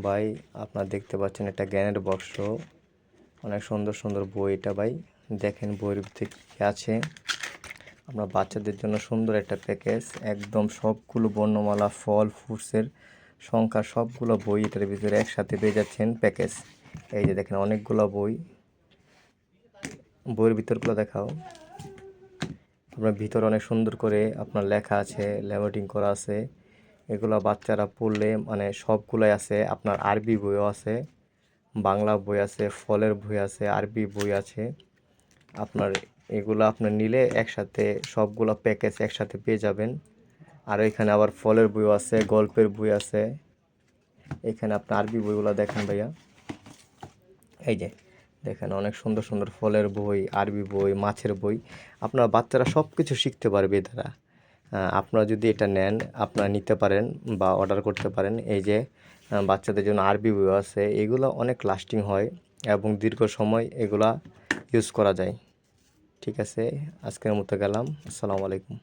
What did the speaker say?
ভাই আপনারা দেখতে পাচ্ছেন একটা জ্ঞানের বাক্স, অনেক সুন্দর সুন্দর বই। এটা ভাই দেখেন বইয়ের ভিতরে কী আছে। আপনার বাচ্চাদের জন্য সুন্দর একটা প্যাকেজ, একদম সবগুলো বর্ণমালা, ফল ফ্রুটসের সংখ্যা সবগুলো বই এটার ভিতরে একসাথে পেয়ে যাচ্ছেন প্যাকেজ। এই যে দেখেন অনেকগুলো বই, বইয়ের ভিতরগুলো দেখাও। আপনার ভিতরে অনেক সুন্দর করে আপনার লেখা আছে, লেমিনেটিং করা আছে। এগুলো বাচ্চারা পড়লে মানে সবগুলোই আছে। আপনার আরবি বইও আছে, বাংলা বই আছে, ফলের বই আছে, আরবি বই আছে। আপনার এগুলো আপনার নিলে একসাথে সবগুলো প্যাকেজ একসাথে পেয়ে যাবেন। আর এখানে আবার ফলের বইও আছে, গল্পের বই আছে। এখানে আপনার আরবি বইগুলো দেখেন ভাইয়া, এই যে দেখেন অনেক সুন্দর সুন্দর ফলের বই, আরবি বই, মাছের বই। আপনার বাচ্চারা সব কিছু শিখতে পারবে এ দ্বারা। আপনারা যদি এটা নেন আপনারা নিতে পারেন বা অর্ডার করতে পারেন। এই যে বাচ্চাদের জন্য আরবি বই আছে, এগুলো অনেক লাস্টিং হয় এবং দীর্ঘ সময় এগুলা ইউজ করা যায়। ঠিক আছে, আজকের মতো গেলাম। আসসালামু আলাইকুম।